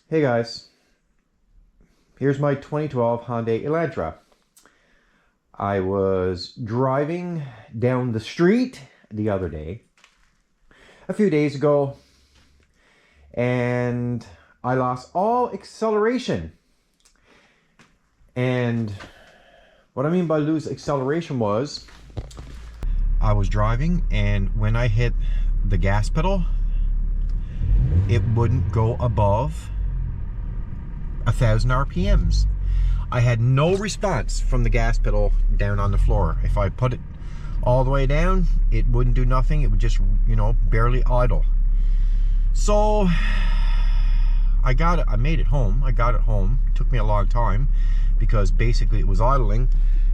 Hey guys, here's my 2012 Hyundai Elantra. I was driving down the street the other day, a few days ago, and I lost all acceleration. And what I mean by lose acceleration was, I was driving and when I hit the gas pedal, it wouldn't go above 1,000 RPMs. I had no response from the gas pedal down on the floor. If I put it all the way down, it wouldn't do nothing. It would just, barely idle. So I got it. I made it home. I got it home. It took me a long time because basically it was idling.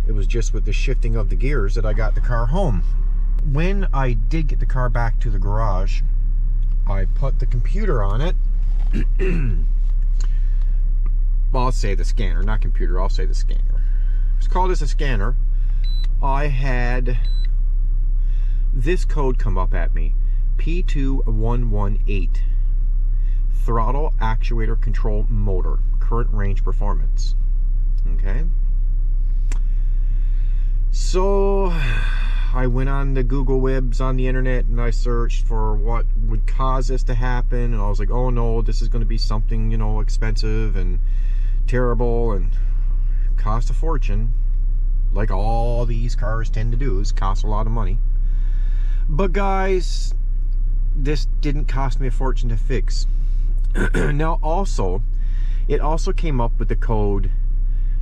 It was just with the shifting of the gears that I got the car home. When I did get the car back to the garage, I put the computer on it. Well, I'll say the scanner, not computer, I'll say the scanner. Let's call this a scanner. I had this code come up at me. P2118. Throttle actuator control motor. Current range performance. Okay. So I went on the Google Webs on the internet and I searched for what would cause this to happen. And I was like, oh no, this is going to be something, expensive and terrible and cost a fortune, like all these cars tend to do, is cost a lot of money. But guys, this didn't cost me a fortune to fix. Now it also came up with the code,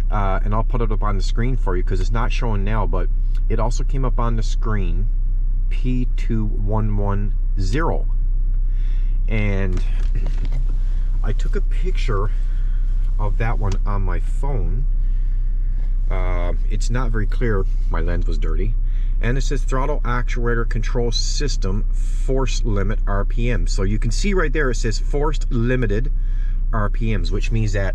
and I'll put it up on the screen for you because it's not showing now, but it also came up on the screen, P2110. And I took a picture of that one on my phone. It's not very clear, my lens was dirty, and it says throttle actuator control system force limit RPM. So you can see right there it says forced limited RPMs, which means that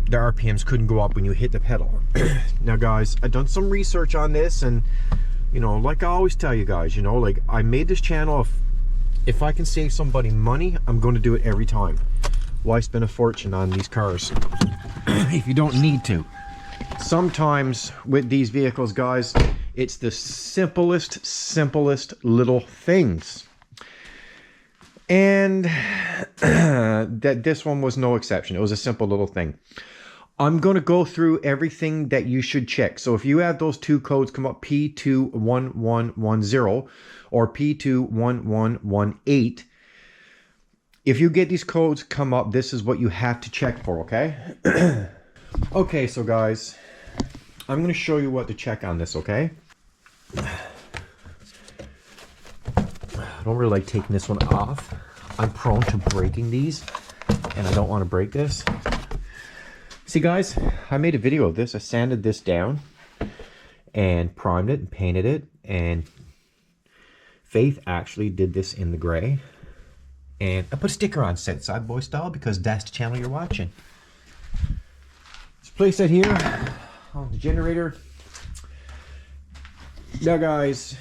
the RPMs couldn't go up when you hit the pedal. Now guys, I've done some research on this, and like I always tell you guys, like I made this channel, if I can save somebody money, I'm going to do it every time. Why spend a fortune on these cars if you don't need to? Sometimes with these vehicles, guys, it's the simplest little things. And that this one was no exception. It was a simple little thing. I'm going to go through everything that you should check. So if you have those two codes come up, P2110 or P21118, if you get these codes come up, this is what you have to check for, okay? Okay, so guys, I'm going to show you what to check on this, okay? I don't really like taking this one off. I'm prone to breaking these, and I don't want to break this. See, guys, I made a video of this. I sanded this down and primed it and painted it, and Faith actually did this in the gray. And I put a sticker on Southside Boy Style because that's the channel you're watching. Let's place it here on the generator. Now guys,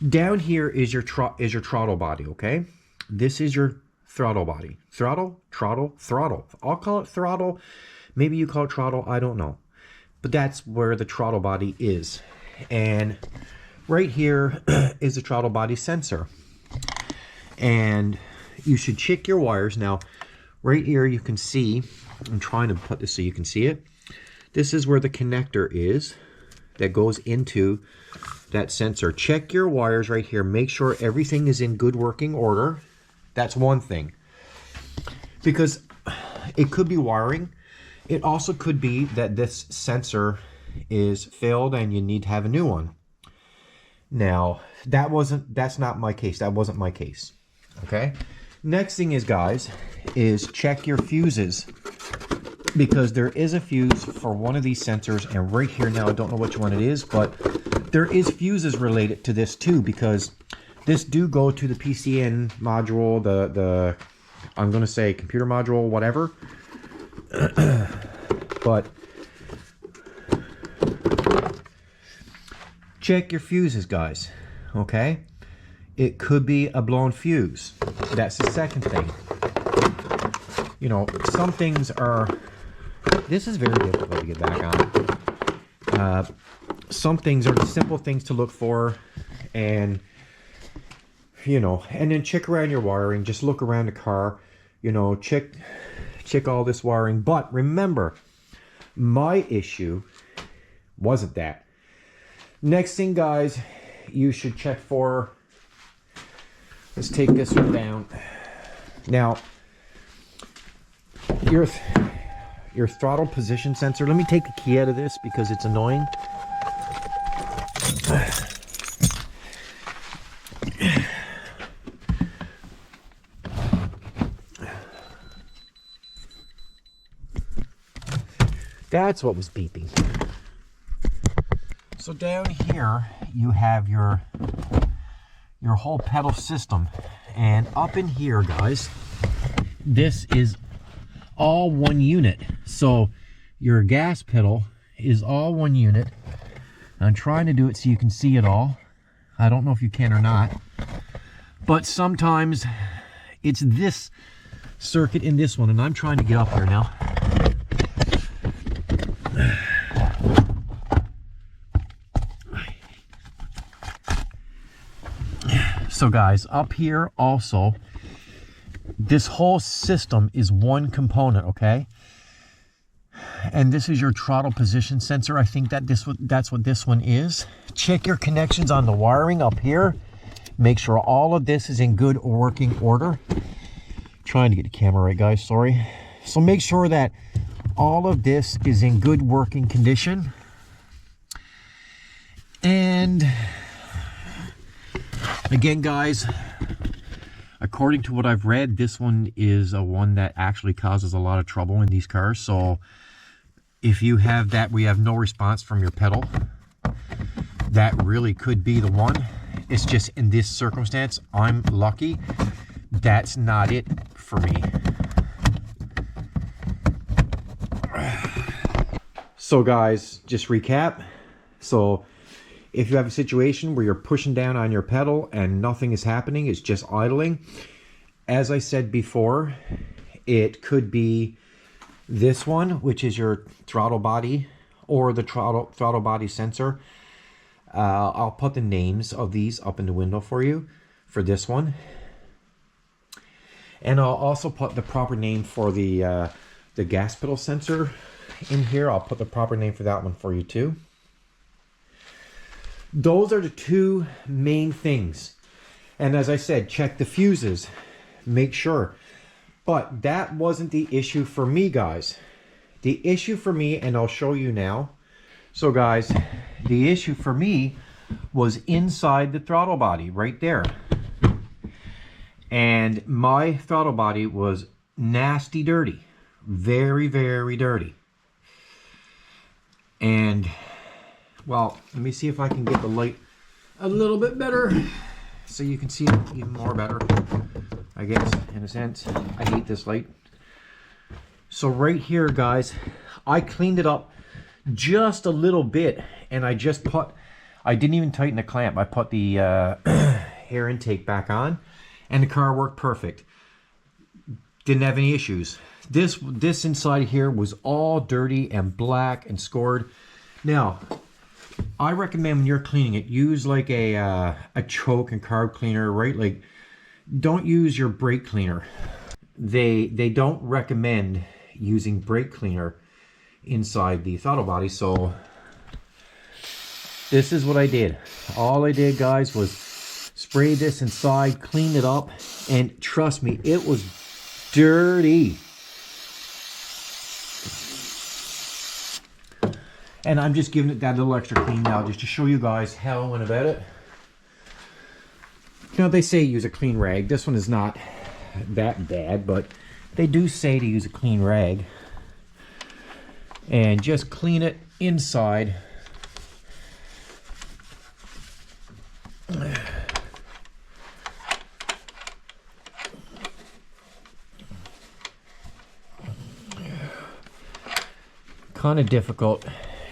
down here is your throttle body, okay? This is your throttle body. Throttle. I'll call it throttle. Maybe you call it throttle, I don't know. But that's where the throttle body is. And right here is the throttle body sensor. And you should check your wires. Now, right here you can see, I'm trying to put this so you can see it. This is where the connector is that goes into that sensor. Check your wires right here. Make sure everything is in good working order. That's one thing. Because it could be wiring. It also could be that this sensor is failed and you need to have a new one. Now, that's not my case. That wasn't my case. Okay? Next thing is, guys, is check your fuses. Because there is a fuse for one of these sensors, and right here now, I don't know which one it is, but there is fuses related to this too, because this do go to the PCN module, the I'm going to say computer module, whatever. But check your fuses, guys. Okay? It could be a blown fuse. That's the second thing. You know, some things are, this is very difficult to get back on. Some things are the simple things to look for, and you know, and then check around your wiring. Just look around the car, you know, check all this wiring. But remember, my issue wasn't that. Next thing, guys, you should check for, let's take this one down. Now, your throttle position sensor, let me take the key out of this because it's annoying. That's what was beeping. So down here you have your whole pedal system, and up in here, guys, this is all one unit. So your gas pedal is all one unit. I'm trying to do it so you can see it all. I don't know if you can or not, but sometimes it's this circuit in this one, and I'm trying to get up here now. So guys, up here also, this whole system is one component, okay? And this is your throttle position sensor. I think that that's what this one is. Check your connections on the wiring up here. Make sure all of this is in good working order. Trying to get the camera right, guys, sorry. So make sure that all of this is in good working condition. And again, guys, according to what I've read, this one is a one that actually causes a lot of trouble in these cars. So if you have that, we have no response from your pedal, that really could be the one. It's just in this circumstance, I'm lucky. That's not it for me. So guys, just recap. So if you have a situation where you're pushing down on your pedal and nothing is happening, it's just idling, as I said before, it could be this one, which is your throttle body, or the throttle body sensor. I'll put the names of these up in the window for you for this one, and I'll also put the proper name for the gas pedal sensor in here. I'll put the proper name for that one for you too. Those are the two main things. And as I said, check the fuses, make sure. But that wasn't the issue for me, guys. The issue for me, and I'll show you now. So guys, the issue for me was inside the throttle body right there. And my throttle body was nasty dirty. Very, very dirty. And well, let me see if I can get the light a little bit better so you can see it even more better, I guess, in a sense. I hate this light. So right here, guys, I cleaned it up just a little bit, and I didn't even tighten the clamp. I put the air intake back on, and the car worked perfect. Didn't have any issues. This inside here was all dirty and black and scored. Now, I recommend when you're cleaning it, use like a choke and carb cleaner, right? Like, don't use your brake cleaner. They don't recommend using brake cleaner inside the throttle body. So this is what I did. All I did, guys, was spray this inside, clean it up, and trust me, it was dirty. And I'm just giving it that little extra clean now just to show you guys how I went about it. You know, they say use a clean rag. This one is not that bad, but they do say to use a clean rag. And just clean it inside. Kind of difficult.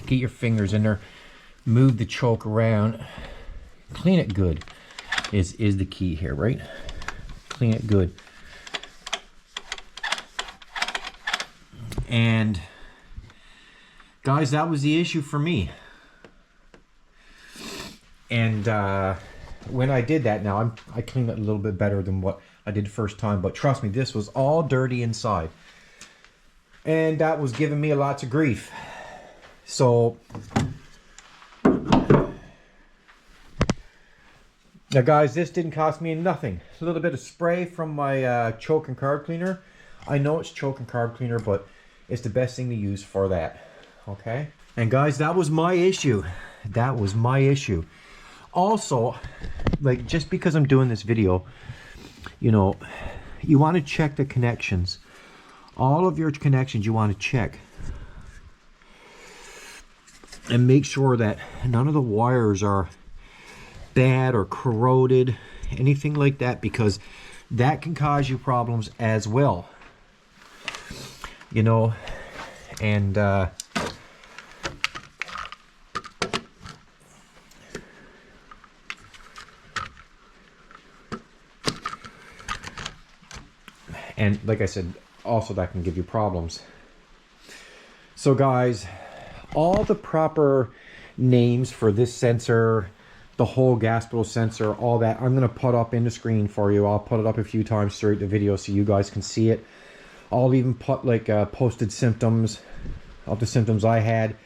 Get your fingers in there, move the choke around, clean it good. is the key here, right? Clean it good. And guys, that was the issue for me. And when I did that, now I cleaned it a little bit better than what I did the first time, but trust me, this was all dirty inside. And that was giving me lots of grief. So now guys, this didn't cost me nothing. A little bit of spray from my choke and carb cleaner. I know it's choke and carb cleaner, but it's the best thing to use for that. Okay? And guys, that was my issue. That was my issue. Also, like, just because I'm doing this video, you know, you want to check the connections. All of your connections you want to check. And make sure that none of the wires are bad or corroded, anything like that, because that can cause you problems as well. You know, and like I said, also that can give you problems. So guys, all the proper names for this sensor, the whole gas pedal sensor, all that, I'm going to put up in the screen for you. I'll put it up a few times throughout the video so you guys can see it. I'll even put like posted symptoms of the symptoms I had.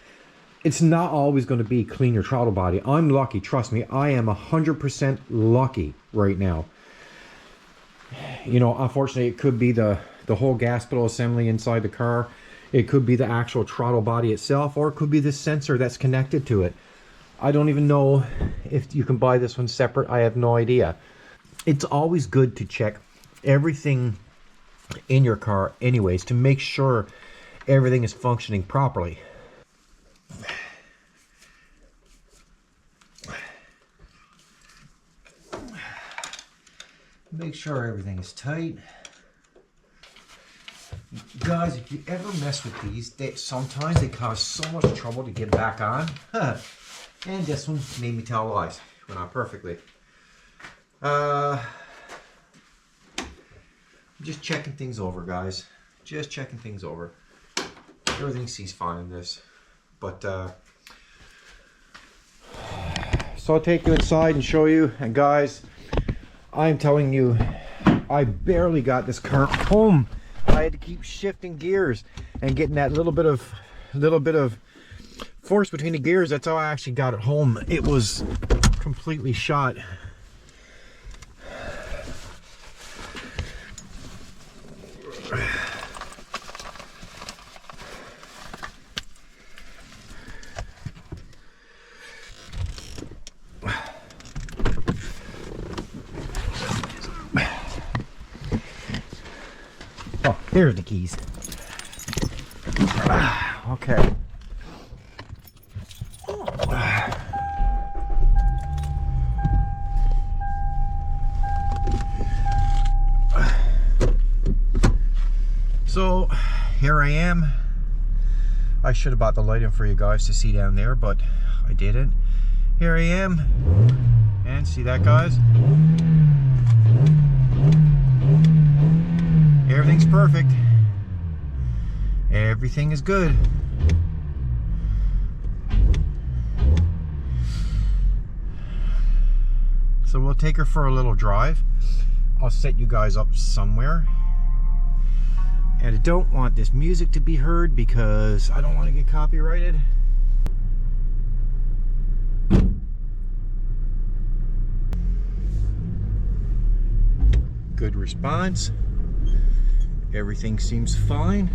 It's not always going to be clean your throttle body. I'm lucky, trust me. I am 100% lucky right now. You know, unfortunately, it could be the whole gas pedal assembly inside the car. It could be the actual throttle body itself, or it could be the sensor that's connected to it. I don't even know if you can buy this one separate. I have no idea. It's always good to check everything in your car anyways, to make sure everything is functioning properly. Make sure everything is tight. Guys, if you ever mess with these, sometimes they cause so much trouble to get back on. And this one made me tell lies. Went on perfectly. Just checking things over, guys. Just checking things over. Everything seems fine in this. But, so I'll take you inside and show you. And guys, I'm telling you, I barely got this car home. I had to keep shifting gears and getting that little bit of force between the gears. That's how I actually got it home. It was completely shot. Oh, here's the keys. Okay. So here I am. I should have bought the light in for you guys to see down there, but I didn't. Here I am. And see that, guys? Everything's perfect. Everything is good. So we'll take her for a little drive. I'll set you guys up somewhere. And I don't want this music to be heard because I don't want to get copyrighted. Good response. Everything seems fine.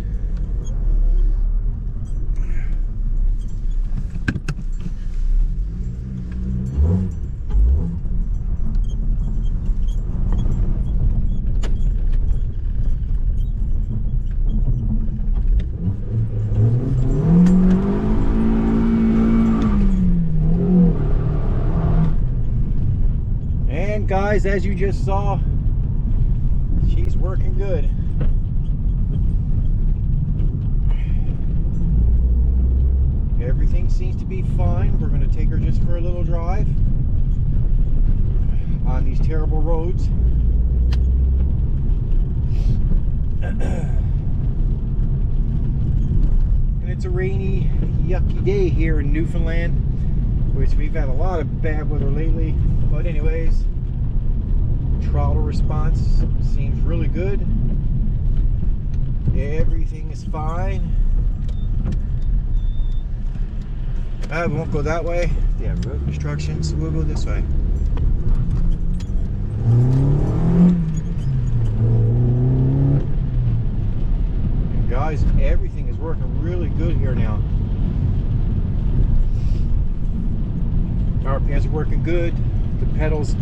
And guys, as you just saw, she's working good. Everything seems to be fine. We're going to take her just for a little drive. on these terrible roads. And it's a rainy, yucky day here in Newfoundland, which we've had a lot of bad weather lately. But anyways, throttle response seems really good. Everything is fine. We won't go that way. They have road construction, so we'll go this way. And guys, everything is working really good here now. RPMs are working good. The pedals,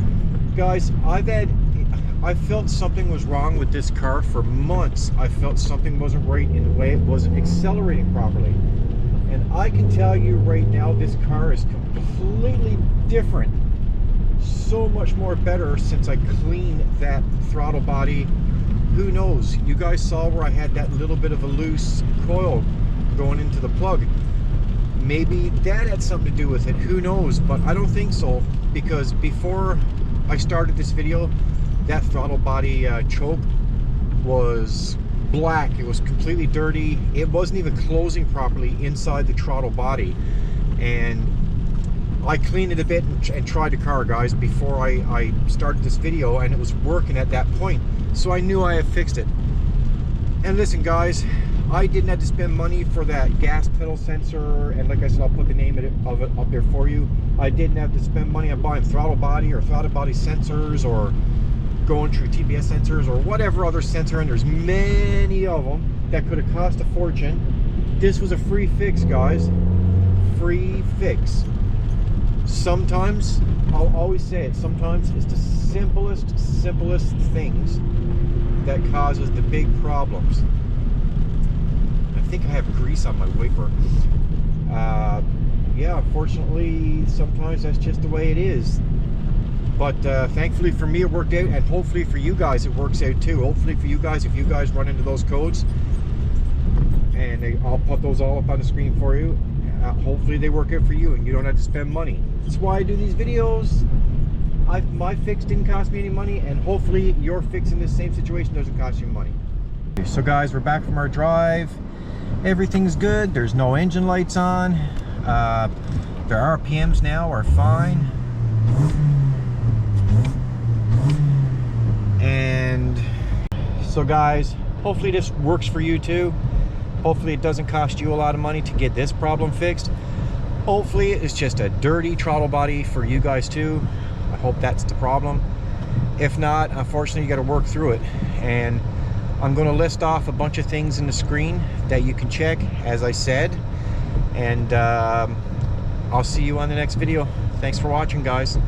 guys, I felt something was wrong with this car for months. I felt something wasn't right in the way it wasn't accelerating properly. And I can tell you right now, this car is completely different. So much more better since I cleaned that throttle body. Who knows? You guys saw where I had that little bit of a loose coil going into the plug. Maybe that had something to do with it. Who knows? But I don't think so, because before I started this video, that throttle body choke was black. It was completely dirty. It wasn't even closing properly inside the throttle body. And I cleaned it a bit and tried the car, guys, before I started this video, and it was working at that point. So I knew I had fixed it. And listen, guys, I didn't have to spend money for that gas pedal sensor, and like I said, I'll put the name of it up there for you. I didn't have to spend money on buying throttle body or throttle body sensors, or going through TBS sensors, or whatever other sensor, and there's many of them that could have cost a fortune. This was a free fix, guys. Free fix. Sometimes, I'll always say it, sometimes it's the simplest things that causes the big problems. I think I have grease on my wiper. Yeah, unfortunately, sometimes that's just the way it is. But thankfully for me, it worked out, and hopefully for you guys it works out too. Hopefully for you guys, if you guys run into those codes, and I'll put those all up on the screen for you, hopefully they work out for you and you don't have to spend money. That's why I do these videos. My fix didn't cost me any money, and hopefully your fix in this same situation doesn't cost you money. So guys, we're back from our drive. Everything's good. There's no engine lights on. Their RPMs now are fine. And so guys, hopefully this works for you too. Hopefully it doesn't cost you a lot of money to get this problem fixed. Hopefully it's just a dirty throttle body for you guys too. I hope that's the problem. If not, unfortunately you got to work through it. And I'm going to list off a bunch of things in the screen that you can check, as I said. And I'll see you on the next video. Thanks for watching, guys.